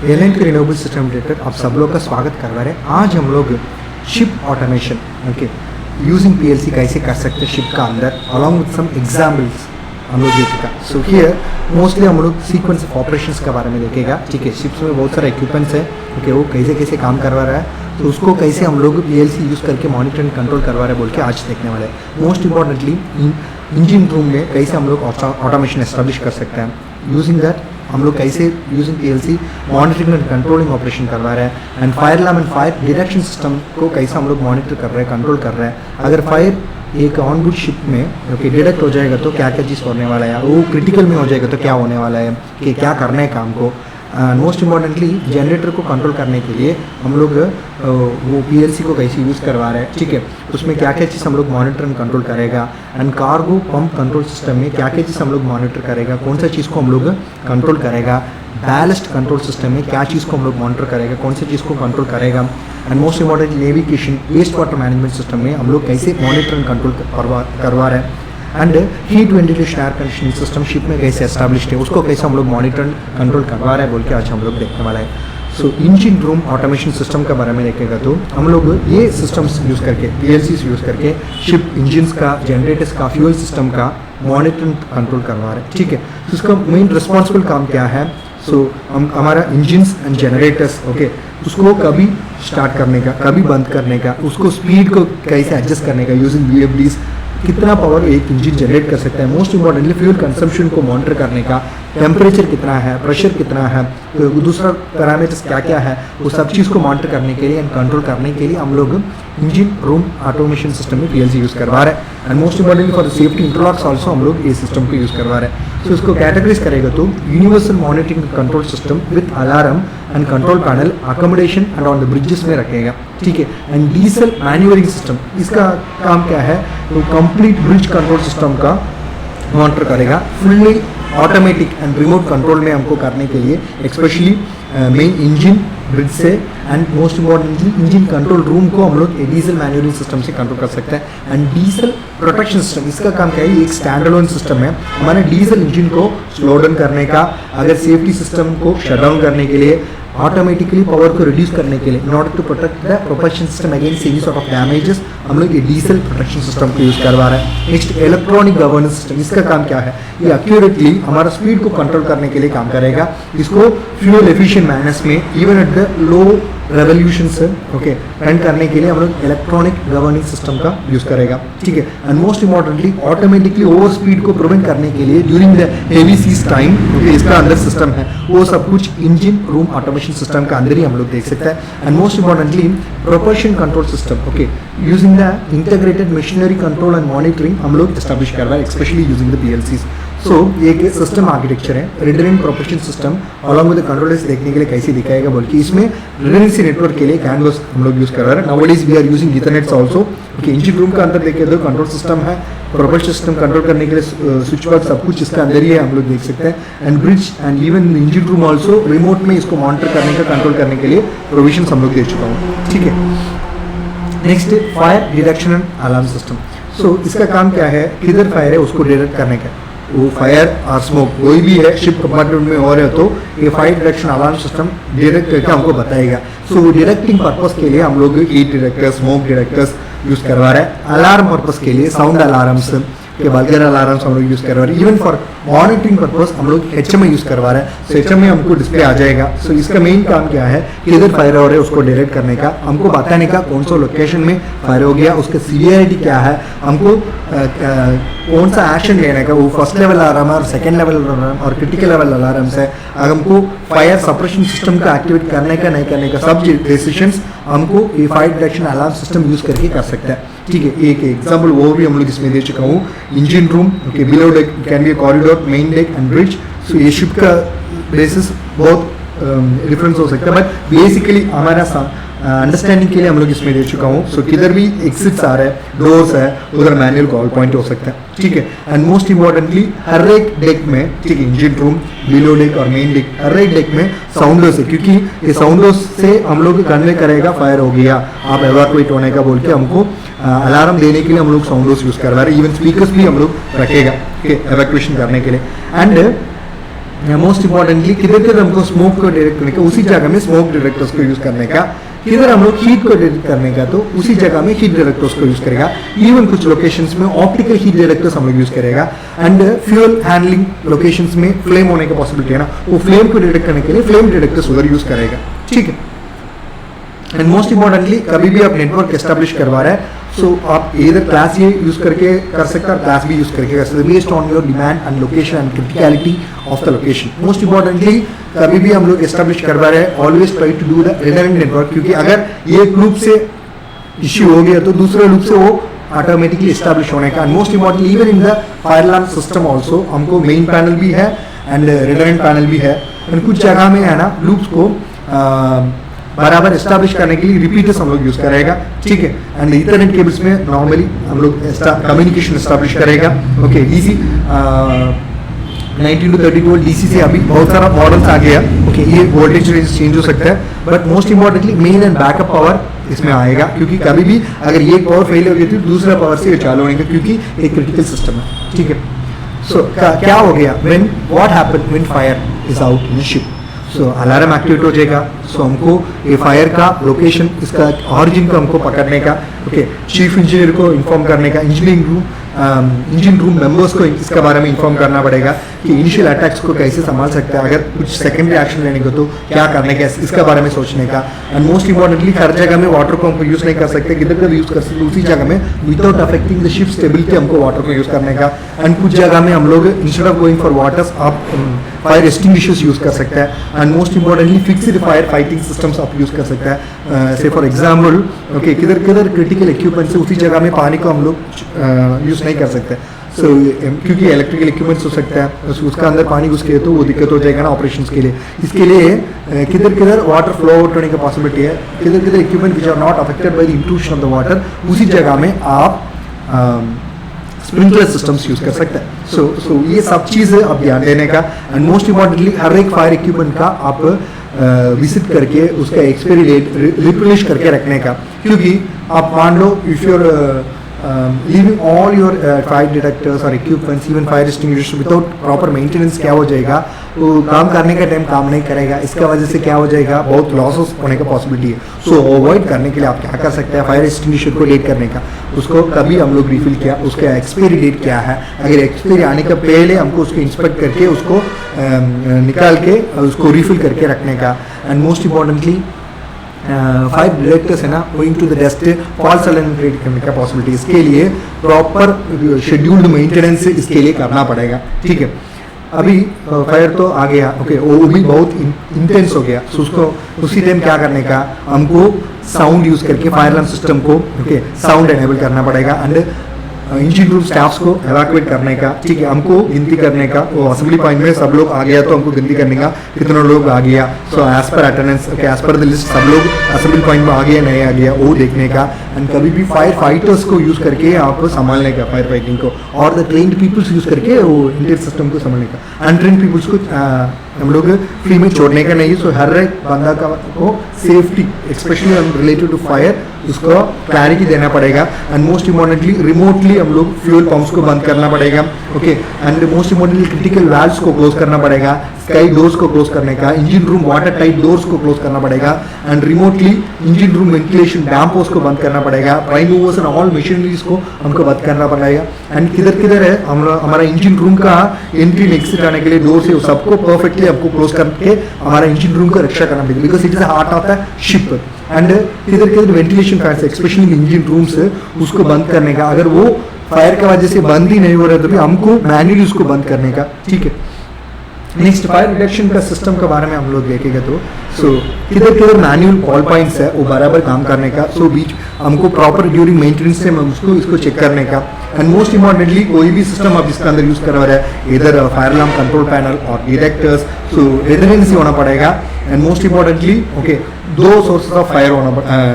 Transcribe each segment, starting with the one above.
Airline के renewable system director आप सब लोग का स्वागत करवा रहे हैं। आज हम लोग ship automation okay using PLC कैसे कर सकते हैं शिप का अंदर अलॉन्ग विद सम एग्जाम्पल्स हम लोग देखेगा। सो हियर मोस्टली हम लोग सीक्वेंस ऑफ ऑपरेशंस के बारे में देखेगा। ठीक है, शिप्स में बहुत सारे इक्विपमेंट्स है ओके, वो कैसे कैसे काम करवा रहा है तो उसको कैसे हम लोग पीएलसी यूज़ करके मॉनिटर एंड कंट्रोल करवा रहे हैं बोल के आज देखने वाले हैं। मोस्ट इंपॉर्टेंटली इंजन रूम में कैसे हम लोग ऑटोमेशन एस्टेब्लिश कर सकते हैं। यूजिंग दैट हम लोग कैसे using PLC monitoring and controlling operation करवा रहे हैं and fire alarm and fire detection system को कैसे हम लोग मॉनिटर कर रहे हैं, कंट्रोल कर रहे हैं। अगर फायर एक ऑन बोर्ड शिप में ओके डिटेक्ट हो जाएगा तो क्या क्या चीज़ होने वाला है, वो क्रिटिकल में हो जाएगा तो क्या होने वाला है, कि क्या करना है काम को। मोस्ट इम्पॉर्टेंटली जनरेटर को कंट्रोल करने के लिए हम लोग वो पीएलसी को कैसे यूज़ करवा रहे हैं। ठीक है, उसमें क्या क्या चीज़ हम लोग मॉनिटर एंड कंट्रोल करेगा and cargo pump control system में क्या क्या चीज़ हम लोग मॉनिटर करेगा, कौन सा चीज़ को हम लोग कंट्रोल करेगा। बैलेस्ट कंट्रोल सिस्टम में क्या चीज़ को हम लोग मॉनिटर करेगा, कौन सी चीज़ को कंट्रोल करेगा। And most important navigation waste water management system में हम लोग कैसे मॉनिटर एंड कंट्रोल करवा रहे हैं। And heat ventilation air conditioning system ship में कैसे एस्टैब्लिश्ड है उसको कैसे हम लोग मॉनिटर एंड कंट्रोल करवा रहे हैं बोल के आज हम लोग देखने वाला है। सो इंजन रूम ऑटोमेशन सिस्टम के बारे में देखेगा तो हम लोग ये सिस्टम्स यूज़ करके पीएलसी यूज़ करके शिप इंजन्स का, जनरेटर्स का, फ्यूल सिस्टम का मॉनिटर एंड कंट्रोल करवा रहे हैं। ठीक है, तो इसका मेन रिस्पॉन्सिबल काम क्या है। सो हम हमारा इंजन्स एंड जनरेटर्स ओके उसको कभी स्टार्ट करने का, कभी बंद करने का, उसको स्पीड को कैसे एडजस्ट करने का यूजिंग VFDs, कितना पावर एक इंजन जनरेट कर सकता है। मोस्ट इंपॉर्टेंटली फ्यूल कंजम्पशन को मॉनिटर करने का, टेम्परेचर कितना है, प्रेशर कितना है, दूसरा पैरामीटर्स क्या क्या है, वो सब चीज़ को मॉनिटर करने के लिए एंड कंट्रोल करने के लिए हम लोग इंजन रूम ऑटोमेशन सिस्टम में पीएलसी यूज़ करवा रहे हैं। And most importantly for safety interlocks also हम लोग ये सिस्टम को यूज़ करवा रहे हैं। सो इसको कैटेगराइज करेगा तो universal monitoring control system with alarm and control panel accommodation and on the bridges में रखेगा। ठीक है, एंड डीजल मैन्यूवरिंग सिस्टम इसका काम क्या है, तो कंप्लीट ब्रिज कंट्रोल सिस्टम का मॉनिटर करेगा। Fully automatic and remote control में हमको करने के लिए स्पेशली मेन इंजन ब्रिज से and most importantly engine control room को हम लोग डीजल मैन्यूवरिंग सिस्टम से कंट्रोल कर सकते हैं। एंड डीजल प्रोटेक्शन सिस्टम इसका काम क्या है, एक स्टैंड अलोन सिस्टम है हमारे डीजल इंजन को स्लो डाउन करने का, अगर सेफ्टी सिस्टम को शट डाउन करने के लिए, ऑटोमेटिकली पावर को रिड्यूस करने के लिए in order to protect the propulsion system against any sort of damages हम लोग ये डीजल प्रोटेक्शन सिस्टम को यूज़ करवा रहे हैं। नेक्स्ट इलेक्ट्रॉनिक गवर्नेंस सिस्टम, इसका काम क्या है, ये एक्यूरेटली हमारा स्पीड को कंट्रोल करने के लिए काम करेगा। इसको फ्यूल एफिशिएंट मैनर्स में even at the low revolution से ओके रन करने के लिए हम लोग इलेक्ट्रॉनिक गवर्निंग सिस्टम का यूज़ करेगा। ठीक है, and most importantly automatically over speed को प्रिवेंट करने के लिए during the heavy seas time okay इसका अंदर सिस्टम है, वो सब कुछ इंजन रूम ऑटोमेशन सिस्टम का अंदर ही हम लोग देख सकते हैं। And most importantly propulsion control system okay using the integrated machinery control and monitoring हम लोग एस्टैब्लिश कर रहे हैं स्पेशली यूजिंग द पीएलसीज। सो एक सिस्टम आर्किटेक्चर है redundant propulsion system along with the controllers देखने के लिए कैसे दिखाएगा बोल के इसमें रिडंडेंसी नेटवर्क के लिए कैनवास हम लोग यूज़ कर रहे हैं। Nowadays we are using ethernets also okay. Engine room का अंदर देखे तो कंट्रोल सिस्टम है, प्रोपल्शन सिस्टम कंट्रोल करने के लिए स्विच बोर्ड सब कुछ इसका अंदर ही है हम लोग देख सकते हैं। And bridge and even engine room also remote में इसको मॉनिटर करने का, कंट्रोल करने के लिए प्रोविजन हम लोग दे चुका हूँ। ठीक है, next fire detection and alarm system. So इसका काम क्या है, किधर फायर है उसको डिटेक्ट करने का, वो फायर और स्मोक कोई भी है शिप कंपार्टमेंट में हो रहे हो तो ये fire detection alarm system detect करके हमको बताएगा। सो वो डिटेक्टिंग पर्पस के लिए हम लोग heat detectors, smoke detectors use करवा रहे हैं। अलार्म पर्पस के लिए साउंड अलार्म्स के बल्गर अलार्म्स हम लोग यूज़ करवा रहे हैं। इवन फॉर मॉनिटरिंग पर्पस हम लोग HMI यूज़ करवा रहे हैं। सो HMI हमको डिस्प्ले आ जाएगा। सो इसका मेन काम क्या है, किधर फायर हो रहा है उसको डिटेक्ट करने का, हमको बताने का कौन सा लोकेशन में फायर हो गया, उसका सीवियरिटी क्या है, हमको कौन सा एक्शन लेने का, वो फर्स्ट लेवल अलार्म और सेकेंड लेवल अलार्म और क्रिटिकल लेवल अलार्म्स है। अगर हमको फायर सप्रेशन सिस्टम का एक्टिवेट करने का नहीं करने का सब डिसीजंस हमको ये fire detection alarm system use करके कर सकते हैं। ठीक है, एक एग्जाम्पल वो भी हम लोग इसमें दे चुका हूँ। Engine room okay, below deck can be corridor, main deck and bridge. So ये शिप का बेसिस बहुत डिफरेंस हो सकता है बट बेसिकली हमारा अंडरस्टैंडिंग के लिए हम लोग इसमें दे चुका हूँ। सो किधर भी एग्जिट्स आ रहे हैं, डोर्स है, उधर मैनुअल कॉल पॉइंट हो सकता है। ठीक है, एंड मोस्ट इंपॉर्टेंटली हर एक डेक में, ठीक है, इंजन रूम, बिलो डेक और मेन डेक, हर एक डेक में साउंडर्स है क्योंकि ये साउंडर्स से हम लोग कन्वे करेगा फायर हो गया, आप एवाक्यूएट होने का बोल के हमको अलार्म देने के लिए हम लोग साउंडर्स यूज़ करवा रहे हैं। इवन स्पीकर्स भी हम लोग रखेगा एवैक्यूएशन करने के लिए। एंड मोस्ट इंपॉर्टेंटली किधर किधर हमको स्मोक को डिटेक्ट करने का उसी जगह में स्मोक डिटेक्टर्स को यूज करने का, किधर हम लोग हीट को डिटेक्ट करने का तो उसी जगह में हीट डिटेक्टर्स को यूज करेगा। इवन कुछ लोकेशंस में ऑप्टिकल हीट डिटेक्टर्स हम लोग यूज करेगा। एंड फ्यूल हैंडलिंग लोकेशंस में फ्लेम होने की पॉसिबिलिटी है ना, वो फ्लेम को डिटेक्ट करने के लिए फ्लेम डिटेक्टर्स उधर यूज करेगा, ठीक है। एंड मोस्ट इंपॉर्टेंटली कभी भी आप नेटवर्क एस्टेब्लिश करवा रहे हैं सो आप इधर क्लास ये यूज करके कर सकते हैं और क्लास भी यूज करके कर सकते हैं based on your demand and location and criticality of the location. Most importantly कभी भी हम लोग एस्टेब्लिश करवा रहे हैं always try to do the redundant network, क्योंकि अगर ये लूप से इश्यू हो गया तो दूसरे लूप से वो ऑटोमेटिकली एस्टेब्लिश होने का। Most importantly even in the fire alarm system also हमको मेन पैनल भी है एंड रिडंडेंट पैनल भी है। एंड कुछ जगह में है ना लूप्स को बराबर एस्टैब्लिश करने के लिए रिपीटर्स हम लोग यूज करेगा, ठीक है। एंड इथरनेट केबल्स में नॉर्मली हम लोग कम्युनिकेशन एस्टैब्लिश करेगा, okay. DC 19 to 30 volt DC से अभी बहुत सारा मॉडल्स आ गया, ओके। ये वोल्टेज रेंज चेंज हो सकता है, but most importantly main and backup power इसमें आएगा, क्योंकि कभी भी अगर ये पावर फेल हो गई तो दूसरा पावर से चालू होने का, क्योंकि एक क्रिटिकल सिस्टम है, ठीक है। सो क्या हो गया when what happened when fire is out in ship, so alarm activate हो जाएगा। सो हमको ये फायर का लोकेशन, इसका ऑरिजिन को हमको पकड़ने का, ओके, चीफ इंजीनियर को इन्फॉर्म करने का, इंजन रूम मेंबर्स को इसके बारे में इन्फॉर्म करना पड़ेगा कि इनिशियल अटैक्स को कैसे संभाल सकते हैं, अगर कुछ सेकेंडरी एक्शन लेने को तो क्या करने का, इसके बारे में सोचने का। एंड मोस्ट इंपॉर्टेंटली हर जगह में वाटर को हमको यूज नहीं कर सकते, किधर किधर यूज कर सकते उसी जगह में without affecting the ship stability हमको वाटर को यूज करने का। एंड कुछ जगह में हम लोग instead of going for waters आप फायर एक्सटिंग्विशर्स यूज कर सकते हैं। And most importantly fixed fire fighting systems आप यूज कर सकते हैं। से फॉर एग्जाम्पल, ओके, किधर किधर क्रिटिकल इक्विपमेंट से उसी जगह में पानी को हम लोग यूज नहीं कर सकते, सो क्योंकि इलेक्ट्रिकल इक्विपमेंट्स हो सकता है, उसका अंदर पानी घुस के तो वो दिक्कत हो जाएगा ना ऑपरेशंस के लिए। इसके लिए किधर किधर वाटर फ्लो आउट होने की पॉसिबिलिटी है, किधर किधर equipment which are not affected by the intrusion of the water, उसी जगह में आप स्प्रिंकलर सिस्टम्स यूज कर सकते हैं। सो ये सब चीज़ आप ध्यान देने का। एंड मोस्ट इंपॉर्टेंटली हर एक फायर इक्विपमेंट का आप विजिट करके उसका एक्सपायरी डेट रिप्लेस करके रखने का, क्योंकि आप मान लो if you're leaving all your fire detectors or equipments, even fire extinguishers without proper maintenance, क्या हो जाएगा, वो काम करने का टाइम काम नहीं करेगा, इसका वजह से क्या हो जाएगा, बहुत लॉसेस होने का पॉसिबिलिटी है। सो अवॉइड करने के लिए आप क्या कर सकते हैं, फायर एक्सटिंग्विशर को डेट करने का, उसको कभी हम लोग रिफिल किया, उसका एक्सपायरी डेट क्या है, अगर एक्सपायरी आने का पहले हमको उसको इंस्पेक्ट करके उसको निकाल के उसको रिफिल करके रखने का। And most importantly fire detectors है ना, going to the dust false alarm create करने का पॉसिबिलिटी, इसके लिए प्रॉपर शेड्यूल्ड मेंटेनेंस इसके लिए करना पड़ेगा, ठीक है। अभी फायर तो आ गया, ओके, वो भी बहुत इंटेंस हो गया, सो उसको उसी टाइम क्या करने का, हमको साउंड यूज करके फायर अलार्म सिस्टम को, ओके, साउंड एनेबल करना पड़ेगा। एंड इंजन रूम स्टाफ्स को एवैक्यूएट करने का, ठीक है, हमको गिनती करने का, वो असेंबली पॉइंट में सब लोग आ गया तो हमको गिनती करने का कितने लोग आ गया, so as per attendance, okay, as per the list सब लोग असेंबली पॉइंट में आ गया नहीं आ गया वो देखने का। एंड कभी भी फायर फाइटर्स को यूज करके आपको संभालने का, फायर फाइटिंग को, और द ट्रेन्ड पीपल्स यूज करके वो इंडियन सिस्टम को संभालने का। अनट्रेन्ड पीपल्स को हम लोग फ्री में छोड़ने का नहीं। सो हर एक बंदा को safety specially related to fire उसको क्लैरिटी देना पड़ेगा। एंड मोस्ट इंपॉर्टेंटली रिमोटली हम लोग फ्यूल पंप्स को बंद करना पड़ेगा, okay. And most importantly critical valves को क्लोज करना पड़ेगा, स्काई डोर्स को क्लोज करने का, engine room water tight doors को क्लोज करना पड़ेगा। And remotely engine room ventilation dampers को बंद करना पड़ेगा, prime movers and all machineries को हमको बंद करना पड़ेगा। एंड किधर किधर है हमारा इंजन रूम का एंट्री एग्जिट आने के लिए डोर से सबको परफेक्टली आपको क्लोज करके हमारा इंजन रूम को रक्षा करना पड़ेगा, because it is heart of the ship. And किधर किधर ventilation fans specially engine room से उसको बंद करने का, अगर वो फायर की वजह से बंद ही नहीं हो रहा है तो भी हमको मैन्युअली उसको बंद करने का, ठीक है। नेक्स्ट फायर रिडक्शन का सिस्टम के बारे में हम लोग देखेंगे तो किधर किधर मैनुअल कॉल पॉइंट्स है वो बराबर काम करने का, बीच हमको प्रॉपर ड्यूरिंग मेंटेनेंस से उसको इसको चेक करने का। एंड मोस्ट इंपॉर्टेंटली कोई भी सिस्टम आप इसके अंदर यूज करवा रहे हैं, इधर फायर अलार्म कंट्रोल पैनल और डिटेक्टर्स, रेजिडेंसी होना पड़ेगा। एंड मोस्ट इंपॉर्टेंटली, ओके, दो सोर्सेस ऑफ फायर होना,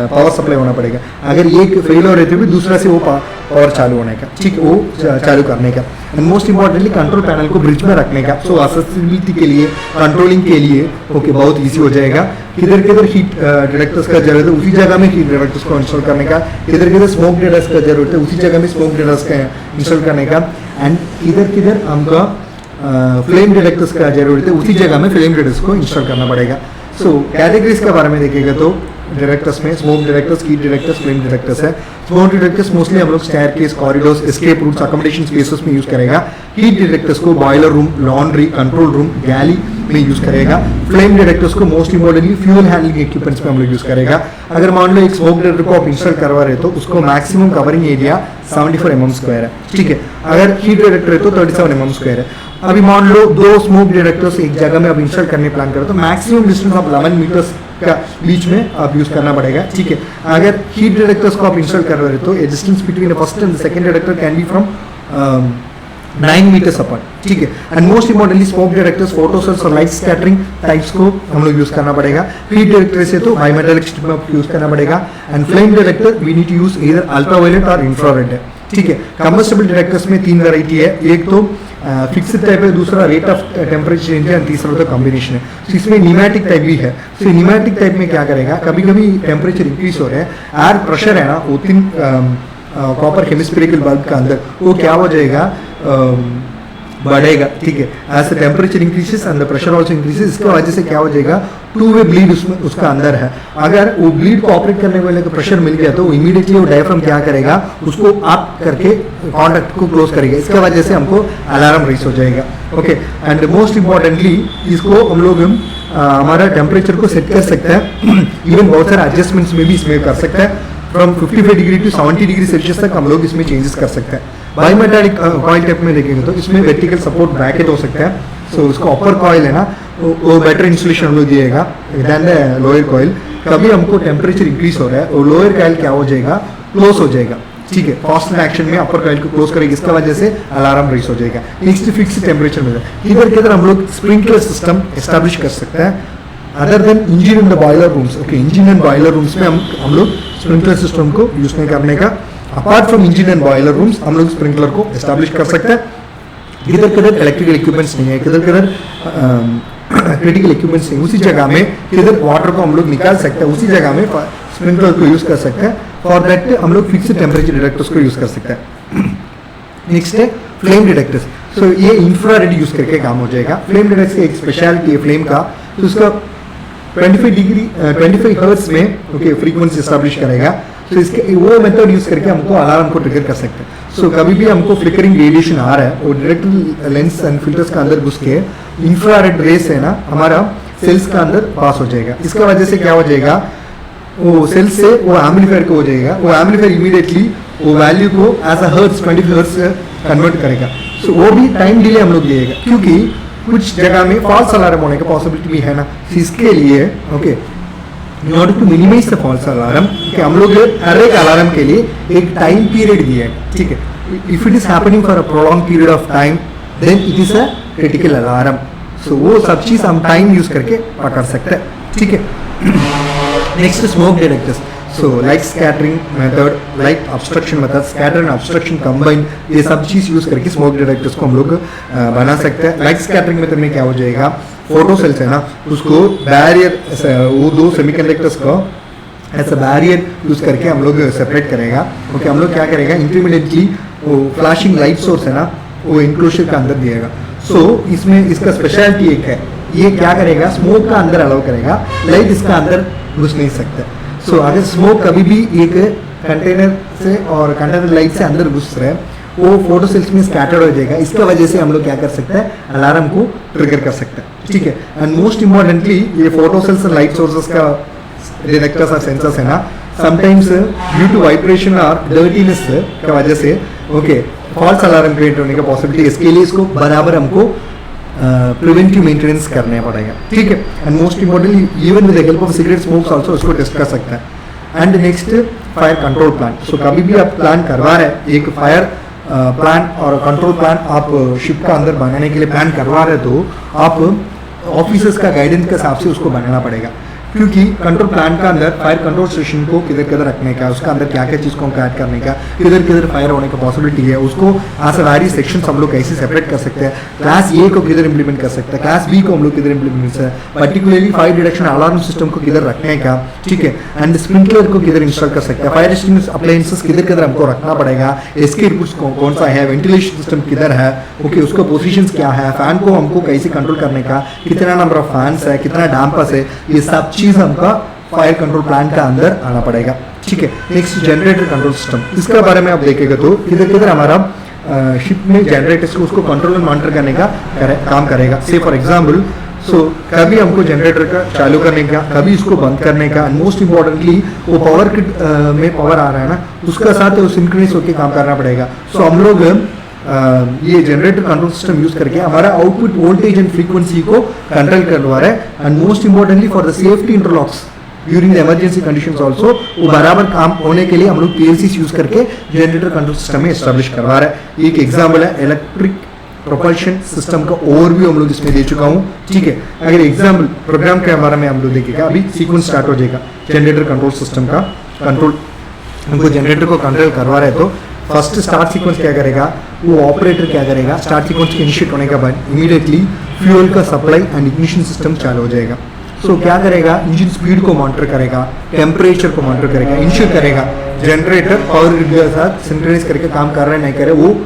पावर सप्लाई होना पड़ेगा, अगर एक फेल हो रहे थे भी दूसरा से वो पावर चालू होने का, ठीक, वो चालू करने का। And most importantly control panel को ब्रिज में रखने का, सो एक्सेसिबिलिटी के लिए, कंट्रोलिंग के लिए, ओके, बहुत ईजी हो जाएगा। किधर किधर हीट डिटेक्टर्स का जरूरत है उसी जगह में हीट डिटेक्टर्स को इंस्टॉल करने का, किधर किधर स्मोक डिटेक्टर्स का जरूरत है उसी जगह में स्मोक डिटेक्टर्स का इंस्टॉल करने का। एंड किधर किधर हमका फ्लेम डिटेक्टर्स का जरूरत है, उसी जगह में फ्लेम डिटेक्टर्स को इंस्टॉल करना पड़ेगा। सो कैटेगरीज के बारे में देखेगा तो डिटेक्टर्स में smoke detectors, heat detectors, flame detectors है। स्मोक डिटेक्टर्स मोस्टली हम लोग staircase, corridors, escape routes, accommodation spaces में यूज करेगा। हीट डिटेक्टर्स को boiler room, laundry, control room, galley में यूज करेगा। फ्लेम डिटेक्टर्स को most importantly fuel handling equipments में हम लोग यूज करेगा। अगर मान लो एक स्मोक डिटेक्टर को आप इंस्टॉल करवा रहे तो उसको मैक्सिमम कवरिंग एरिया 74 mm² है, ठीक है। अगर हीट डिटेक्टर है तो 37 mm² है। अभी मान लो 2 स्मोक डिटेक्टर्स एक जगह में आप इंस्टॉल करने प्लान करो तो मैक्सिमम डिस्टेंस आप 11 मीटर्स का बीच में आप यूज करना पड़ेगा, ठीक है। अगर हीट डिटेक्टर्स को आप इंस्टॉल कर रहे हो तो distance between first and second detector can be from 9 meters apart, ठीक है। And most importantly smoke detectors, photo cells और लाइट स्कैटरिंग टाइप्स को हम लोग यूज करना पड़ेगा। हीट डिटेक्टर से तो बायोमेटालिक स्ट्रिप में यूज करना पड़ेगा। And flame detector we need to use either ultraviolet और इंफ्रारेड है, ठीक है। कंबस्टेबल डिटेक्टर्स में 3 वैरायटी है, एक तो फिक्स्ड टाइप है, दूसरा रेट ऑफ टेम्परेचर चेंज है, तीसरा तो कॉम्बिनेशन है। तो इसमें न्यूमेटिक टाइप भी है। तो न्यूमेटिक टाइप में क्या करेगा, कभी कभी टेम्परेचर इंक्रीज हो रहा है, एयर प्रेशर है ना वो 3 कॉपर हेमिस्फेरिकल बल्ब का अंदर वो क्या हो जाएगा, बढ़ेगा, ठीक है। As the temperature increases and the pressure also increases, इसका वजह से क्या हो जाएगा, 2-वे ब्लीड उसमें उसका अंदर है। अगर वो ब्लीड को ऑपरेट करने वाले को प्रेशर मिल गया तो वो इमीडिएटली वो डायफ्राम क्या करेगा, उसको अप करके कॉन्टैक्ट को क्लोज करेगा। इसका वजह से हमको अलार्म रेस हो जाएगा, ओके। एंड मोस्ट इंपॉर्टेंटली इसको हम लोग हमारा टेम्परेचर को सेट कर सकते हैं। इवन बहुत सारे एडजस्टमेंट्स में भी इसमें कर सकते हैं। From 55 degree to 70 degree Celsius तक हम लोग इसमें चेंजेस कर सकते हैं। बायोमेटालिक कॉइल टाइप में देखेंगे तो इसमें वर्टिकल सपोर्ट ब्रैकेट हो सकता है। सो उसका अपर कॉइल है ना वो बेटर इंसुलेशन हम लोग दिएगा देन द लोअर कॉइल। कभी हमको टेम्परेचर इंक्रीज हो रहा है वो लोअर कॉइल क्या हो जाएगा, क्लोज हो जाएगा, ठीक है। फास्ट एक्शन में अपर कॉइल को क्लोज करेगी, इसका वजह से अलार्म रेस हो जाएगा। नेक्स्ट फिक्स टेम्परेचर में इधर के इधर हम लोग स्प्रिंकलर सिस्टम एस्टेब्लिश कर सकते हैं other than engine in the boiler rooms, okay. Engine and boiler rooms में हम लोग स्प्रिंकलर सिस्टम को यूज नहीं करने का। Apart from engine and boiler rooms हम लोग स्प्रिंकलर को एस्टेब्लिश कर सकते हैं। किधर किधर इलेक्ट्रिकल इक्विपमेंट्स नहीं है, किधर किधर क्रिटिकल इक्विपमेंट्स नहीं, उसी जगह में किधर वाटर को हम लोग निकाल सकते हैं, उसी जगह में स्प्रिंकलर को यूज कर सकते हैं। फॉर दैट हम लोग फिक्स्ड टेम्परेचर डिटेक्टर्स को यूज कर सकते हैं। नेक्स्ट है फ्लेम डिटेक्टर्स। सो ये इंफ्रारेड यूज करके काम हो जाएगा। फ्लेम डिटेक्टर्स की एक स्पेशलिटी है फ्लेम का, तो उसका 25 हर्ट्ज में ओके फ्रीक्वेंसी एस्टेब्लिश करेगा। तो इसके वो मेथड यूज करके हमको अलार्म को ट्रिगर कर सकते हैं। सो कभी भी हमको फ्लिकरिंग रेडिएशन आ रहा है वो डायरेक्ट लेंस एंड फिल्टर्स का अंदर घुस के इंफ्रारेड रेस है ना हमारा सेल्स का अंदर पास हो जाएगा। इसका वजह से क्या हो जाएगा, वो सेल्स से वो एम्पलीफायर को हो जाएगा, वो एम्पलीफायर इमीडिएटली वो वैल्यू को as a hertz 25 hertz convert करेगा। सो वो भी टाइम डिले हम लोग दिएगा क्योंकि कुछ जगह में फॉल्स अलार्म होने का पॉसिबिलिटी भी है ना। इसके लिए okay in order to minimise the false alarm कि हम लोग हर एक अलार्म के लिए एक टाइम पीरियड दिया है, ठीक है। If it is happening for a prolong period of time then it is a critical alarm. So वो सब चीज हम टाइम यूज करके पकड़ सकते हैं, ठीक है। Next smoke detectors. So light scattering method, light obstruction method, scatter and obstruction combined, ये सब चीज यूज करके स्मोक डिटेक्टर्स को हम लोग बना सकते हैं। लाइट स्कैटरिंग मेथड में क्या हो जाएगा, फोटो सेल्स है ना उसको बैरियर वो 2 सेमीकंडक्टर्स को ऐसा बैरियर यूज करके हम लोग सेपरेट करेगा, ओके। हम लोग क्या करेगा इंटरमीडिएटली वो फ्लैशिंग लाइट सोर्स है ना वो इंक्लोजर का अंदर दिएगा। सो इसमें इसका स्पेशलिटी एक है, ये क्या करेगा स्मोक का अंदर अलाउ करेगा, लाइट इसका अंदर घुस नहीं सकता। सो अगर स्मोक कभी भी एक कंटेनर से और कंटेनर लाइट से अंदर घुस रहा है वो फोटो सेल्स में स्कैटर्ड हो जाएगा। इसका वजह से हम लोग क्या कर सकते हैं, अलार्म को ट्रिगर कर सकते हैं, ठीक है। एंड मोस्ट इंपॉर्टेंटली ये फोटो सेल्स और लाइट सोर्सेस का डिटेक्टर्स और सेंसर्स है ना समटाइम्स ड्यू टू वाइब्रेशन और डर्टीनेस की वजह से ओके फॉल्स अलार्म क्रिएट होने का पॉसिबिलिटी है। इसके लिए इसको बराबर हमको प्रिवेंटिव मेंटेनेंस करना पड़ेगा, ठीक है। And most importantly even with the help of cigarette smokes also उसको टेस्ट कर सकता है। And next fire control plan. So कभी भी आप प्लान करवा रहे हैं एक फायर प्लान और कंट्रोल प्लान आप शिप का अंदर बनाने के लिए प्लान करवा रहे तो आप ऑफिसर्स का गाइडेंस के हिसाब से उसको बनाना पड़ेगा। क्योंकि कंट्रोल प्लान का अंदर फायर कंट्रोल स्टेशन को किधर किधर रखने का, उसका अंदर क्या क्या चीज़ को हमको ऐड करने का, किधर किधर फायर होने का पॉसिबिलिटी है, उसको आज वेरी सेक्शन हम लोग कैसे सेपरेट कर सकते हैं, क्लास ए को किधर इंप्लीमेंट कर सकते हैं, क्लास बी को हम लोग किधर इंप्लीमेंट कर सकते हैं, particularly fire detection alarm system को किधर रखने का, ठीक है, एंड स्प्रिंकलर को किधर इंस्टॉल कर सकते हैं, फायर एक्सटिंग्विशर अप्लायंसेस किधर किधर हमको रखना पड़ेगा, एस्केप रूट्स कौन सा है, वेंटिलेशन सिस्टम किधर है, ओके, उसका पोजीशंस क्या है, फैन को हमको कैसे कंट्रोल करने का, कितना नंबर ऑफ फैंस है, कितना डैम्पर्स है, ये सब चीज़ हमका फायर कंट्रोल प्लान का अंदर आना पड़ेगा, ठीक है। नेक्स्ट जनरेटर कंट्रोल सिस्टम, इसके बारे में आप देखेगा तो किधर किधर हमारा शिप में जनरेटर्स को उसको कंट्रोल और मॉनिटर करने का काम करेगा। से फॉर एग्जांपल कभी हमको जनरेटर का चालू करने का, कभी इसको बंद करने का, एंड मोस्ट इंपॉर्टेंटली वो पावर किट में पावर आ रहा है ना, उसका साथ वो सिंक्रोनाइज होकर काम करना पड़ेगा। सो हम लोग ये जनरेटर कंट्रोल सिस्टम यूज करके हमारा आउटपुट वोल्टेज एंड फ्रीक्वेंसी को कंट्रोल करवा रहा है, and most importantly for the safety interlocks during the emergency conditions also वो बराबर काम होने के लिए हम लोग PLCs यूज करके जनरेटर कंट्रोल सिस्टम में एस्टेब्लिश करवा रहा है। एक एग्जाम्पल है इलेक्ट्रिक प्रोपल्शन सिस्टम का ओवरव्यू हम लोग इसमें दे चुका हूँ, ठीक है। अगर एग्जाम्पल प्रोग्राम के बारे में हम लोग देखेगा, अभी सीक्वेंस स्टार्ट हो जाएगा जनरेटर कंट्रोल सिस्टम का। कंट्रोल हमको जनरेटर को कंट्रोल करवा रहे तो फर्स्ट स्टार्ट सीक्वेंस क्या करेगा, वो ऑपरेटर क्या करेगा, स्टार्ट सीक्वेंस के इनिशिएट होने के बाद इमीडिएटली फ्यूल का सप्लाई एंड इग्निशन सिस्टम चालू हो जाएगा। सो क्या करेगा, इंजन स्पीड को मॉनिटर करेगा, टेम्परेचर को मॉनिटर करेगा, इंश्योर करेगा जनरेटर पावर ग्रिड के साथ सिंक्रोनाइज करके काम कर रहा है नहीं कर रहे, वो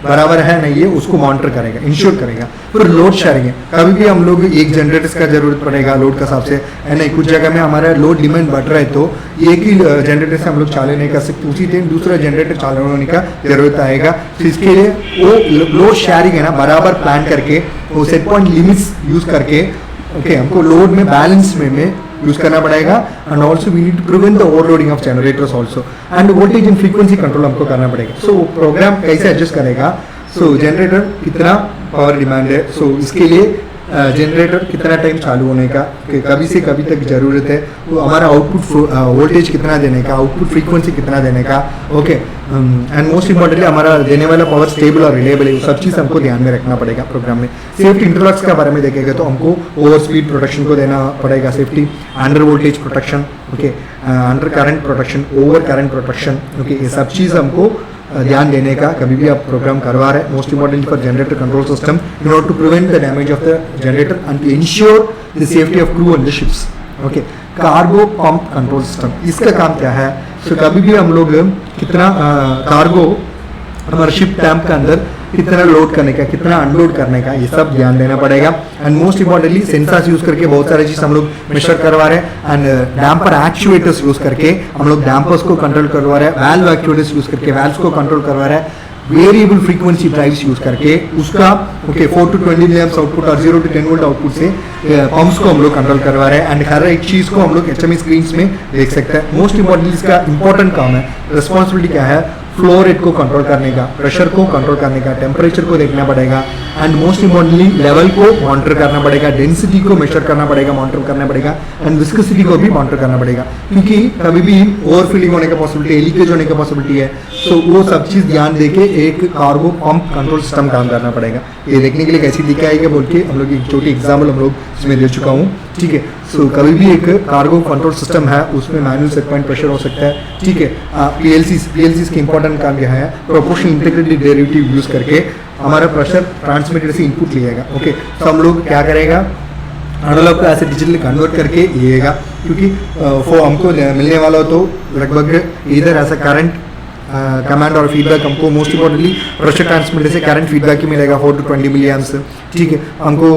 बराबर है नहीं है, उसको मॉनिटर करेगा, इंश्योर करेगा। फिर लोड शेयरिंग है, कभी भी हम लोग एक जनरेटर का जरूरत पड़ेगा लोड का हिसाब से, है नहीं, कुछ जगह में हमारा लोड डिमांड बढ़ रहा है तो एक ही जनरेटर से हम लोग चालू नहीं कर सकते, उसी टाइम दूसरा जनरेटर चालू होने का जरूरत आएगा। तो इसके लिए वो लोड शेयरिंग है ना, बराबर प्लान करके वो सेट पॉइंट लिमिट्स यूज करके ओके हमको लोड में बैलेंस में यूज करना पड़ेगा, and also we need to prevent the overloading of generators also, and voltage and frequency control हमको करना पड़ेगा। सो प्रोग्राम कैसे एडजस्ट करेगा, सो जनरेटर कितना पावर डिमांड है, सो इसके लिए जनरेटर कितना टाइम चालू होने का, कभी से कभी तक जरूरत है, वो हमारा आउटपुट वोल्टेज कितना देने का, आउटपुट फ्रीक्वेंसी कितना देने का, ओके, एंड मोस्ट इंपॉर्टेंटली हमारा देने वाला पावर स्टेबल और रिलेबल है, वो सब चीज़ हमको ध्यान में रखना पड़ेगा प्रोग्राम में। सेफ्टी इंटरलॉक्स के बारे में देखेगा तो हमको ओवर स्पीड प्रोटेक्शन को देना पड़ेगा, safety under voltage protection, okay, under current protection, over current protection, okay, ये सब चीज़ हमको ध्यान देने का कभी भी आप प्रोग्राम करवा रहे हैं। Most important for generator control system in order to prevent the damage of the generator and to ensure the safety of crew on the ships, okay. Cargo pump control system, इसका काम क्या है, सो कभी भी हम लोग कितना कार्गो हमारे शिप टैंक के अंदर कितना लोड करने का, कितना अनलोड करने का, ये सब ध्यान देना पड़ेगा। And most importantly sensors use करके बहुत सारी चीज हम लोग मेजर करवा रहे हैं, एंड डैम्पर एक्चुएटर्स यूज करके हम लोग डैम्पर्स को कंट्रोल करवा रहे हैं, वैल्व एक्चुएटर्स यूज करके वैल्व्स को कंट्रोल करवा रहे हैं, वेरिएबल फ्रीक्वेंसी ड्राइव्स यूज करके उसका ओके 4 to 20 मिलियम्स आउटपुट और 0 to 10 वोल्ट आउटपुट से पंप्स को हम लोग कंट्रोल करवा रहे हैं, एंड हर एक चीज को हम लोग HMI स्क्रीन्स में देख सकते हैं। मोस्ट इंपॉर्टेंटली इसका इंपॉर्टेंट काम है, रिस्पॉन्सिबिलिटी क्या है, फ्लो रेट को कंट्रोल करने का, प्रेशर को कंट्रोल करने का, टेम्परेचर को देखना पड़ेगा, एंड मोस्ट इंपॉर्टेंटली लेवल को मॉनिटर करना पड़ेगा, डेंसिटी को मेजर करना पड़ेगा, मॉनिटर करना पड़ेगा, एंड विस्कोसिटी को भी मॉनिटर करना पड़ेगा, क्योंकि कभी भी ओवरफिलिंग होने का पॉसिबिलिटी, लीकेज होने का पॉसिबिलिटी है। सो वो सब चीज़ ध्यान देके एक कार्गो पंप कंट्रोल सिस्टम काम करना पड़ेगा। ये देखने के लिए कैसी दिखाएगा बोल के हम लोग एक छोटी एग्जाम्पल हम लोग इसमें दे चुका हूँ, ठीक है। सो कभी भी एक कार्गो कंट्रोल सिस्टम है, उसमें मैनुअल सेट पॉइंट प्रेशर हो सकता है, ठीक है। PLCs के इंपॉर्टेंट काम क्या है, प्रोपोर्शनल इंटीग्रेटेड डेरिवेटिव यूज करके हमारा प्रेशर ट्रांसमीटर से इनपुट लिएगा, ओके। तो हम लोग क्या करेगा, एनालॉग को ऐसे डिजिटली कन्वर्ट करके लिएगा, क्योंकि वो हमको मिलने वाला हो तो लगभग इधर ऐसा करंट कमांड और फीडबैक हमको मोस्ट इंपॉर्टेंटली प्रेशर ट्रांसमीटर से करंट फीडबैक ही मिलेगा 4 to 20 मिलियम्स, ठीक है। हमको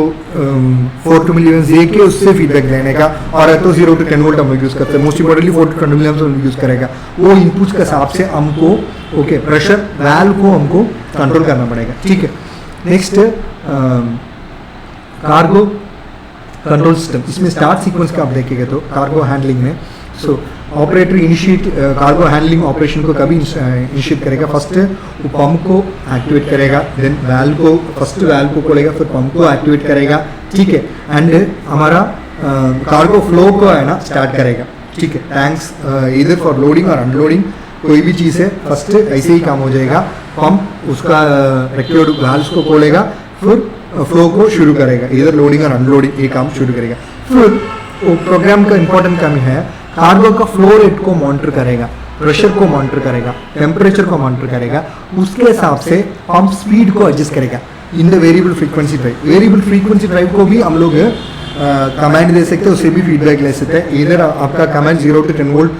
4 to मिलियम्स दे के उससे फीडबैक देने का, और तो 0 to 10 वोल्ट हम यूज़ करते हैं, मोस्ट इंपॉर्टेंटली 4 to 20 मिलियम्स हम यूज़ करेगा। वो इनपुट्स के हिसाब से हमको ओके प्रेशर वैल्व को हमको कंट्रोल करना पड़ेगा, ठीक है। नेक्स्ट कार्गो कंट्रोल सिस्टम, इसमें स्टार्ट सीक्वेंस का आप देखेंगे तो कार्गो हैंडलिंग में so operator initiate cargo handling operation को कभी इनिशिएट करेगा, फर्स्ट वो पंप को एक्टिवेट करेगा, देन वैल्व को फर्स्ट वैल्व को खोलेगा, फिर पंप को एक्टिवेट करेगा, ठीक है। एंड हमारा कार्गो फ्लो को है ना स्टार्ट करेगा, ठीक है। टैंक्स इधर फॉर लोडिंग और अनलोडिंग कोई भी चीज़ है फर्स्ट ऐसे ही काम हो जाएगा, पंप उसका रिक्वायर्ड वैल्व्स को खोलेगा, फिर फ्लो को शुरू करेगा, इधर लोडिंग और अनलोडिंग ये काम शुरू करेगा। फिर वो प्रोग्राम का इंपॉर्टेंट काम है कार्गो का फ्लो रेट को मॉनिटर करेगा, प्रेशर को मॉनिटर करेगा, टेम्परेचर को मॉनिटर करेगा, उसके हिसाब से पंप स्पीड को एडजस्ट करेगा in the variable frequency drive. Variable frequency drive को भी हम लोग कमांड दे सकते हैं, उससे भी फीडबैक ले सकते हैं। इधर आपका कमांड 0 to 10 वोल्ट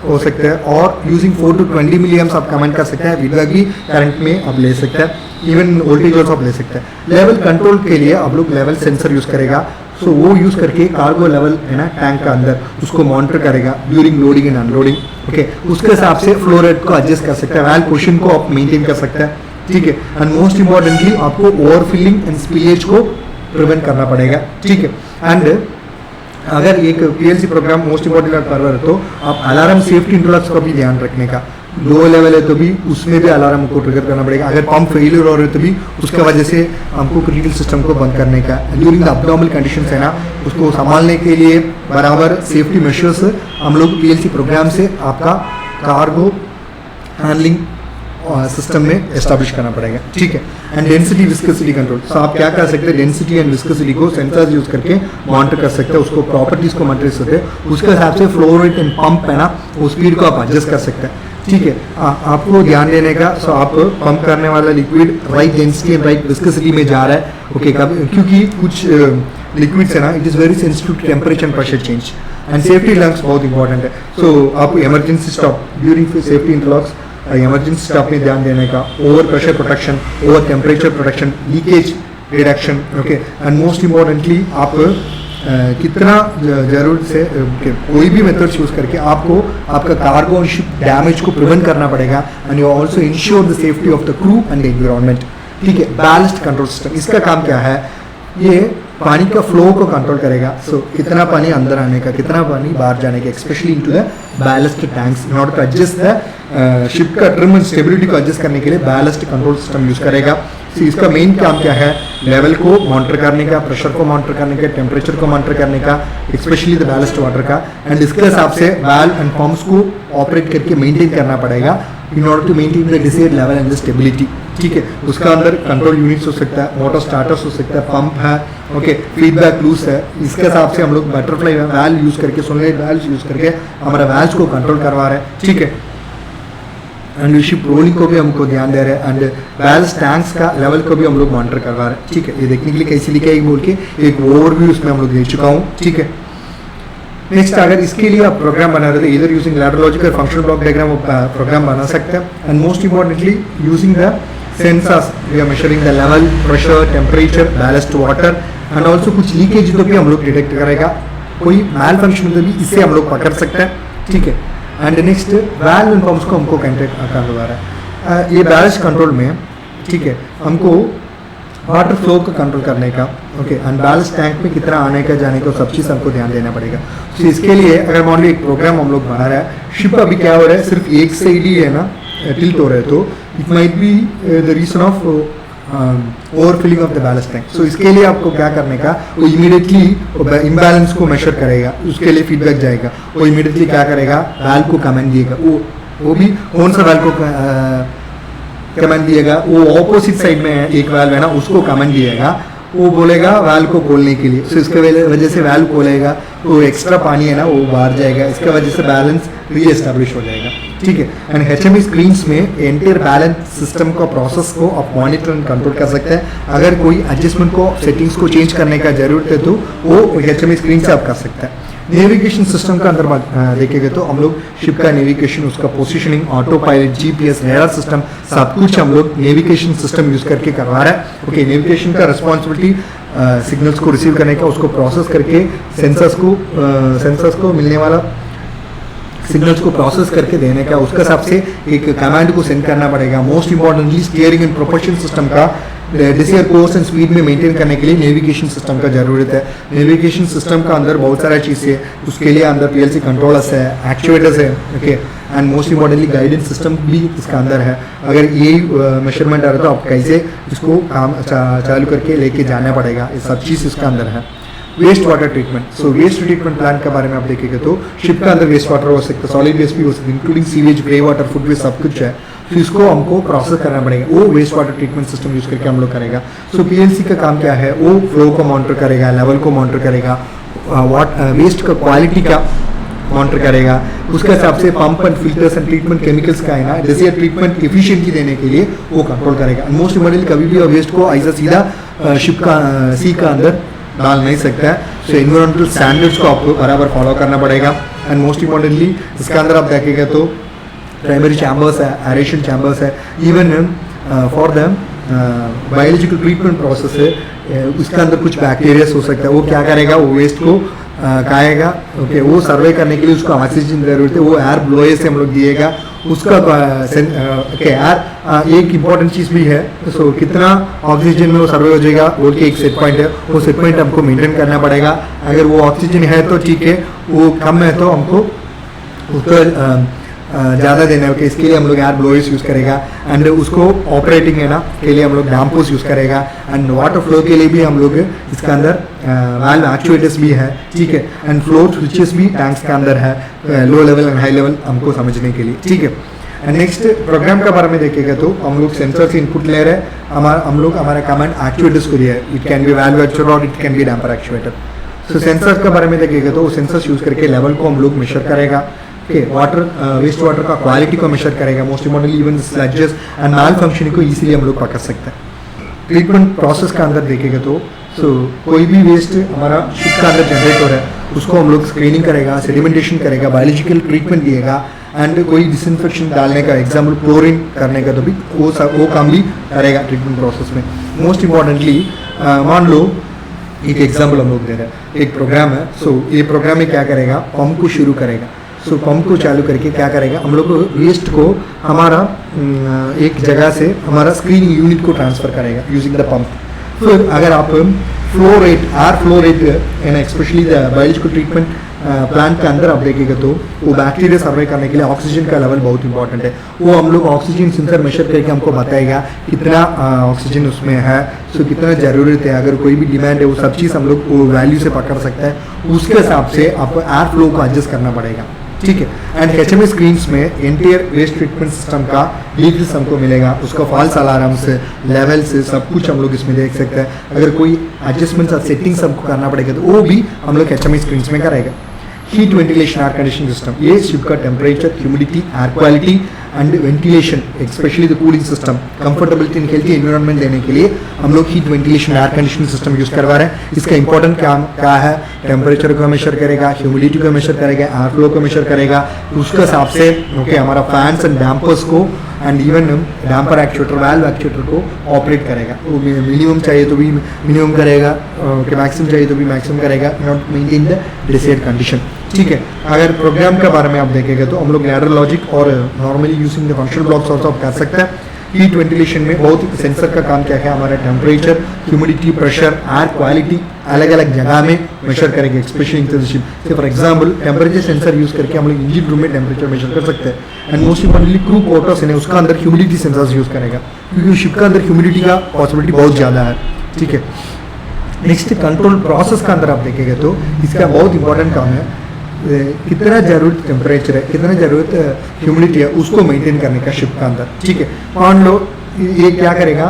हो सकता है और यूजिंग 4 to 20 मिली एम्प्स आप कमांड कर सकते हैं। फीडबैक भी करंट में आप ले सकते हैं, इवन वोल्टेज ऑल्सो आप ले सकते हैं। लेवल कंट्रोल के लिए आप लोग लेवल सेंसर यूज करेगा, सो वो यूज करके कार्गो लेवल है ना टैंक का अंदर उसको मॉनिटर करेगा during loading and unloading. Okay, उसके हिसाब से फ्लो रेट को एडजस्ट कर सकते हैं, वाल्व पोजीशन को आप मेंटेन कर सकते हैं। ठीक है, एंड मोस्ट इंपॉर्टेंटली आपको ओवरफिलिंग एंड स्पिलेज को प्रिवेंट करना पड़ेगा। ठीक है, एंड अगर एक पीएलसी प्रोग्राम मोस्ट इंपॉर्टेंट कर रहे हो तो आप अलार्म सेफ्टी इंटरलॉक्स का भी ध्यान रखने का। लो लेवल है तो भी उसमें भी अलार्म को ट्रिगर करना पड़ेगा। अगर पंप फेलियर हो रहे तो भी उसका वजह से हमको क्रिटिकल सिस्टम को बंद करने का। ड्यूरिंग द अबनॉर्मल कंडीशन है ना, उसको संभालने के लिए बराबर सेफ्टी मेजर्स हम लोग पीएलसी प्रोग्राम से आपका कार्गो हैंडलिंग सिस्टम में एस्टैब्लिश करना पड़ेगा। ठीक है, एंड डेंसिटी विस्कोसिटी कंट्रोल। सो आप क्या कर सकते हैं, डेंसिटी एंड विस्कोसिटी को सेंसर्स यूज करके मॉनिटर कर सकते हैं, उसको प्रॉपर्टीज को मॉनिटर कर सकते हैं। उसके हिसाब से फ्लो रेट एंड पंप है ना, वो स्पीड को आप एडजस्ट कर सकते हैं। ठीक है, आपको ध्यान देने का, सो आप पंप करने वाला liquid right density and right viscosity में जा रहा है। ओके, क्योंकि कुछ लिक्विड्स है ना, it is very sensitive to temperature and pressure change, and safety locks बहुत इंपॉर्टेंट है। सो आप emergency stop during safety interlocks, emergency stop में ध्यान देने का, over pressure protection, over temperature protection, leakage reduction. Okay, and most importantly आप कितना जरूरत से कोई भी मेथड्स यूज करके आपको आपका कार्गो और शिप डैमेज को प्रिवेंट करना पड़ेगा, and you also ensure the safety of the crew and the environment. ठीक है, बैलेंस्ड कंट्रोल सिस्टम, इसका काम क्या है, ये पानी का फ्लो को कंट्रोल करेगा। सो कितना पानी अंदर आने का, कितना पानी बाहर जाने का, specially into the ballast tanks, in order to adjust the ship का ट्रिम एंड स्टेबिलिटी को एडजस्ट करने के लिए बैलेस्ट कंट्रोल सिस्टम यूज करेगा। सो इसका मेन काम क्या है, लेवल को मॉनिटर करने का, प्रेशर को मॉनिटर करने का, टेम्परेचर को मॉनिटर करने का, स्पेशली द बैलेस्ट वाटर का, एंड इसके हिसाब से वाल्व एंड पंप्स को ऑपरेट करके मेंटेन करना पड़ेगा in order to maintain the desired level and the stability. ठीक है, उसका अंदर कंट्रोल यूनिट्स हो सकता है, मोटर स्टार्टर्स हो सकता है, पंप है, ओके, फीडबैक लूज है, इसके हिसाब से हम लोग बटरफ्लाई वाल्व यूज करके, सोलेनोइड वाल्व यूज करके हमारा वाल्व को कंट्रोल करवा रहे हैं। ठीक है, एंड शिप रोलिंग को भी हमको ध्यान दे रहे हैं, एंड बैलेंस टैंक्स का लेवल को भी हम लोग मॉनिटर करवा रहे हैं। ठीक है, ये देखने के लिए कैसे लिखा है बोल के एक ओवरव्यू उसमें हम लोग दे चुका हूँ। ठीक है, नेक्स्ट अगर इसके लिए आप प्रोग्राम बना रहे थे, इधर यूजिंग लैडर लॉजिक और फंक्शनल ब्लॉक डायग्राम प्रोग्राम बना सकते हैं, and most importantly using the sensors we are measuring the level, pressure, temperature, ballast water, and also कुछ लीकेज तो भी हम लोग डिटेक्ट करेगा, कोई मैल फंक्शन तो भी इससे हम लोग पकड़ सकते हैं। ठीक है, and next valve and pumps को हमको कंट्रोल करवा रहा है। ये बैलेंस कंट्रोल में, ठीक है, हमको वाटर फ्लो को कंट्रोल करने का, ओके, एंड बैलेंस टैंक में कितना आने का जाने का सब चीज़ हमको ध्यान देना पड़ेगा। तो इसके लिए अगर मान लो एक प्रोग्राम हम लोग बना रहे हैं, शिप अभी क्या हो रहा है, सिर्फ एक साइड ही है ना टिल्ट हो रहा है, तो it might be the reason of overfilling of the balance tank. So इसके लिए आपको क्या करने का, वो इमीडिएटली इम्बैलेंस को मेजर करेगा, उसके लिए फीडबैक जाएगा, वो इमीडिएटली क्या करेगा, वाल्व को कमांड दिएगा, वो भी कौन सा वाल्व को कमांड दिएगा, वो ऑपोजिट साइड में एक वाल्व है ना, उसको कमांड दिएगा, वो बोलेगा वाल्व को खोलने के लिए। सो इसके वजह से वाल्व खोलेगा, वो एक्स्ट्रा पानी है ना वो बाहर जाएगा, इसके वजह से बैलेंस रीएस्टैब्लिश हो जाएगा। ठीक है, एंड HMI स्क्रीन्स में एंटायर बैलेंस सिस्टम का प्रोसेस को आप मॉनिटर एंड कंट्रोल कर सकते हैं। अगर कोई एडजस्टमेंट को, सेटिंग्स को चेंज करने का जरूरत है तो वो HMI स्क्रीन से आप कर सकते हैं। नेविगेशन सिस्टम का अंदर देखेंगे तो हम लोग शिप का नेविगेशन, उसका positioning, auto pilot, GPS, radar system, सब कुछ हम लोग नेविगेशन सिस्टम यूज करके करवा रहे हैं। ओके, नेविगेशन का रिस्पॉन्सिबिलिटी सिग्नल्स को रिसीव करने का, उसको प्रोसेस करके सेंसर्स को मिलने वाला सिग्नल्स को प्रोसेस करके देने का, उसके हिसाब से एक कमांड को सेंड करना पड़ेगा। Most importantly steering and propulsion system का डिजायर कोर्स एंड स्पीड में मेंटेन करने के लिए नेविगेशन सिस्टम का जरूरत है। नेविगेशन सिस्टम का अंदर बहुत सारा चीज़ है, उसके लिए अंदर PLC कंट्रोलर्स है, एक्चुएटर्स है, okay, and most importantly guidance system भी इसका अंदर है। अगर यही मेजरमेंट आ रहा है तो आप कैसे इसको काम चालू करके लेके जाना पड़ेगा, ये सब चीज़ इसका अंदर है। वेस्ट वाटर ट्रीटमेंट, सो वेस्ट ट्रीटमेंट प्लान के बारे में आप देखेंगे तो शिप का अंदर वेस्ट वाटर हो सकता है, सॉलिड वेस्ट भी हो सकता है, including sewage, grey water, food waste, सब कुछ है। तो इसको हमको प्रोसेस करना पड़ेगा, वो waste water treatment system use करके हम लोग करेगा। सो PLC का काम क्या है, वो फ्लो को मॉनिटर करेगा, लेवल को मॉनिटर करेगा, वेस्ट का क्वालिटी का मॉनिटर करेगा, उसके हिसाब से pump and filters and treatment chemicals का है ना डिजायर्ड ट्रीटमेंट एफिशिएंटली देने के लिए वो कंट्रोल करेगा। मोस्ट इम्पोर्टेंटली कभी भी वेस्ट को ऐसा सीधा शिप का सी का अंदर डाल नहीं सकता है। सो एनवायरमेंटल स्टैंडर्ड्स को आपको बराबर फॉलो करना पड़ेगा। एंड मोस्ट इम्पोर्टेंटली इसके अंदर आप देखेगा तो प्राइमरी चैम्बर्स है, एरेशन चैम्बर्स है, even for the biological treatment process है, उसके अंदर कुछ बैक्टीरियास हो सकता है। वो क्या करेगा, वो वेस्ट को खाएगा। ओके, वो सर्वे करने के लिए उसको ऑक्सीजन जरूरत है, वो एयर ब्लोअर से हम लोग दिएगा उसका। एयर एक इम्पॉर्टेंट चीज़ भी है, सो कितना ऑक्सीजन में वो सर्वे हो जाएगा बोल के एक सेट पॉइंट है, वो सेट पॉइंट हमको मेंटेन करना पड़ेगा। अगर वो ऑक्सीजन है तो ठीक है, वो कम है तो हमको उसका ज़्यादा देना है। इसके लिए हम लोग एयर ब्लोअर्स यूज़ करेगा। एंड उसको ऑपरेटिंग है ना के लिए हम लोग डैम्पर्स यूज़ करेगा। एंड वाटर फ्लो के लिए भी हम लोग इसके अंदर वाल्व एक्चुएटर्स भी है, ठीक है। एंड फ्लो स्विचेस भी टैंक्स के अंदर है, low level and high level हमको समझने के लिए, ठीक है। एंड नेक्स्ट प्रोग्राम के बारे में देखेगा तो हम लोग सेंसर से इनपुट ले रहे हैं, हम लोग हमारा कमांड एक्चुएटर्स को दिया है। It can be valve actuator और it can be damper actuator. So sensor के बारे में देखेगा तो सेंसर्स यूज़ करके लेवल को हम लोग मेजर करेगा, वाटर वेस्ट वाटर का क्वालिटी को मेजर करेगा। Most importantly even sludges and malfunctioning को इजीली हम लोग पकड़ सकते हैं। ट्रीटमेंट प्रोसेस का अंदर देखेगा तो कोई भी वेस्ट हमारा शिप का अंदर जनरेट हो रहा है उसको हम लोग स्क्रीनिंग करेगा, सेडिमेंटेशन करेगा, बायोलॉजिकल ट्रीटमेंट दिएगा। एंड कोई डिसइंफेक्शन डालने का, एग्जाम्पल क्लोरीन करने का, तो भी वो काम भी करेगा ट्रीटमेंट प्रोसेस में। मोस्ट इम्पॉर्टेंटली मान लो एक एग्जाम्पल हम लोग दे रहे हैं, एक प्रोग्राम है। ये प्रोग्राम में क्या करेगा, पंप को शुरू करेगा। पंप को चालू करके क्या करेगा, हम लोग वेस्ट को हमारा एक जगह से हमारा स्क्रीनिंग यूनिट को ट्रांसफर करेगा यूजिंग द पंप। फिर अगर आप flow rate, air flow rate and specially the biological treatment plant के अंदर आप देखेगा तो वो बैक्टीरिया सर्वे करने के लिए ऑक्सीजन का लेवल बहुत इंपॉर्टेंट है। वो हम लोग ऑक्सीजन सेंसर मेजर करके हमको बताएगा कितना ऑक्सीजन उसमें है, कितना ज़रूरत है। अगर कोई भी डिमांड है वो सब चीज़ हम लोग वो वैल्यू से पकड़ सकते हैं। उसके हिसाब से आपको एयर फ्लो को एडजस्ट करना पड़ेगा, ठीक है। एंड HMI स्क्रीन्स में एंटायर वेस्ट ट्रीटमेंट सिस्टम का डिटेल्स हमको मिलेगा, उसका फॉल्स अलार्म्स, लेवल्स, सब कुछ हम लोग इसमें देख सकते हैं। अगर कोई एडजस्टमेंट्स और सेटिंग्स हमको करना पड़ेगा तो वो भी हम लोग HMI स्क्रीन्स में करेगा। Heat ventilation air conditioning system, ये शिप का temperature, humidity, air quality and ventilation, specially the cooling system, comfortability and healthy environment देने के लिए हम लोग heat ventilation air conditioning system use करवा रहे हैं। इसका इंपॉर्टेंट काम क्या है, टेम्परेचर को मेजर करेगा, ह्यूमिडिटी को मेजर करेगा, एयर फ्लो को मेजर करेगा। उसके हिसाब से हमारा फैंस एंड डैम्पर्स को and even damper actuator, valve actuator को ऑपरेट करेगा। वो मिनिमम चाहिए तो भी मिनिमम करेगा, मैक्सिमम चाहिए तो भी मैक्सिमम करेगा, not maintain the desired condition, ठीक है। अगर प्रोग्राम के बारे में आप देखेगा तो हम लोग लैडर लॉजिक और normally using the functional blocks also आप कर सकते हैं। हीट वेंटिलेशन में बहुत सेंसर का काम क्या है, हमारा temperature, humidity, pressure, air quality अलग अलग जगह में मेजर करेंगे, specially intensive. For example temperature sensor use करके हम लोग इंजन रूम में टेम्परेचर मेजर कर सकते हैं। And most importantly crew quarters है उसका अंदर ह्यूमिडिटी सेंसर्स यूज करेगा, क्योंकि शिप का अंदर ह्यूमिडिटी का पॉसिबिलिटी बहुत ज़्यादा है, ठीक है। नेक्स्ट कंट्रोल प्रोसेस का अंदर आप देखेंगे तो इसका बहुत इंपॉर्टेंट काम है, कितना जरूरत टेम्परेचर है, कितना जरूरत ह्यूमिडिटी है, उसको मेंटेन करने का शिप का अंदर, ठीक है। मान लो ये क्या करेगा,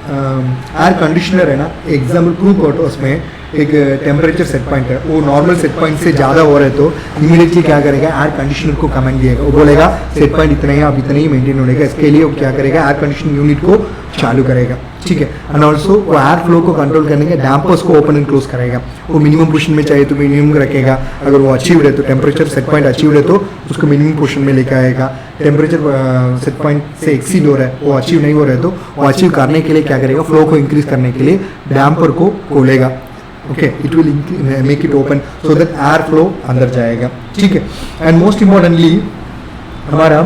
एयर कंडीशनर है ना, एग्जाम्पल क्रू क्वार्टर्स में एक टेम्परेचर सेट पॉइंट है, वो नॉर्मल सेट पॉइंट से ज़्यादा हो रहा है तो इमीडिएटली क्या करेगा, एयर कंडीशनर को कमांड दिएगा। वो बोलेगा सेट पॉइंट इतना ही, आप इतना ही मेंटेन होगा। इसके लिए वो क्या करेगा, एयर कंडीशनिंग यूनिट को चालू करेगा, ठीक है। एंड ऑल्सो वो एयर फ्लो को कंट्रोल करने के डैम्पर्स को ओपन एंड क्लोज करेगा। वो मिनिमम पोजीशन में चाहिए तो मिनिमम रखेगा, अगर वो अचीव है तो टेम्परेचर सेट पॉइंट अचीव है तो उसको मिनिमम पोजीशन में लेकर आएगा। टेम्परेचर सेट पॉइंट से एक्सीड हो रहा है, वो अचीव नहीं हो रहा है तो वो अचीव करने के लिए क्या करेगा, फ्लो को इंक्रीज करने के लिए डैम्पर को खोलेगा, okay. It will make it open so that air flow अंदर जाएगा, ठीक है। एंड मोस्ट इम्पॉर्टेंटली हमारा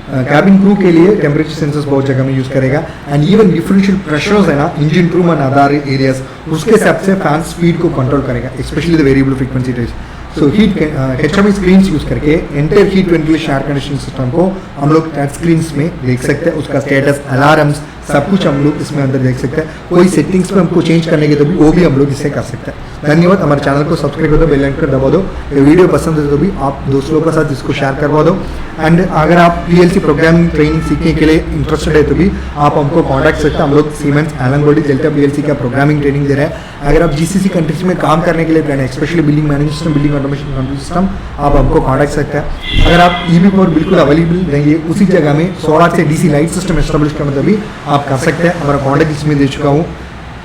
कैबिन क्रू के लिए टेम्परेचर सेंसर्स बहुत जगह में यूज करेगा। एंड इवन डिफरेंशियल प्रेशर्स है ना, engine room and other areas, उसके हिसाब से फैन स्पीड को कंट्रोल करेगा, specially the variable frequency range. So heat HMI screens use करके entire heat ventilation air conditioning system को हम लोग टच स्क्रीन्स में देख सकते हैं, उसका स्टेटस, अलार्म्स, सब कुछ हम लोग इसमें अंदर देख सकते हैं। कोई सेटिंग्स में हमको चेंज करने के तो भी वो भी हम लोग इससे कर सकते हैं। धन्यवाद। हमारे चैनल को सब्सक्राइब कर दो, बेल आइकन दबा दो। ये वीडियो पसंद है तो भी आप दोस्तों के साथ इसको शेयर करवा दो। एंड अगर आप PLC प्रोग्रामिंग ट्रेनिंग सीखने के लिए इंटरेस्टेड है तो भी आप हमको कॉन्टैक्ट सकते हैं। हम लोग Siemens Allen Bradley Delta PLC का प्रोग्रामिंग ट्रेनिंग दे रहे हैं। अगर आप GCC कंट्रीज में काम करने के लिए प्लान है, specially billing management system, billing automation control system, आप हमको कॉन्टैक्ट सकते हैं। अगर आप EV पावर बिल्कुल अवेलेबल रहेंगे उसी जगह में सोलर से DC लाइट सिस्टम एस्टेब्लिश करना तो भी आप कर सकते हैं। हमारा कॉन्टैक्ट इसमें दे चुका हूँ।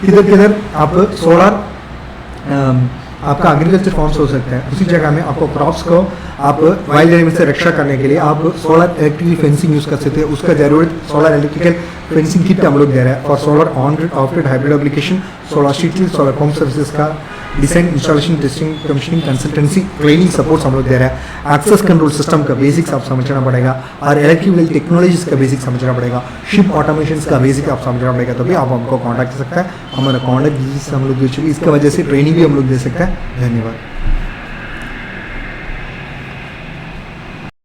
किधर किधर आप सोलर आपका एग्रीकल्चर फॉर्म्स हो सकते हैं, उसी जगह में आपको क्रॉप्स को आप वाइल्ड एनिमल से रक्षा करने के लिए आप सोलर इलेक्ट्रिकल फेंसिंग यूज़ कर सकते हैं। उसका जरूरत सोलर इलेक्ट्रिकल फेंसिंग किट हम लोग दे रहे हैं for solar on grid off grid hybrid application, solar street, solar pump services का design, installation, testing, commissioning, consultancy, training support हम लोग दे रहे हैं। एक्सेस कंट्रोल सिस्टम का बेसिक्स आप समझना पड़ेगा और इलेक्ट्रिकल टेक्नोलॉजीज का बेसिक समझना पड़ेगा। शिप ऑटोमेशन का बेसिक आप समझना पड़ेगा तो भी आप हमको कॉन्टैक्ट कर सकते हैं। हमारा कॉन्टैक्ट हम लोग दे चुके, इसकी वजह से ट्रेनिंग भी हम लोग दे सकते हैं। धन्यवाद।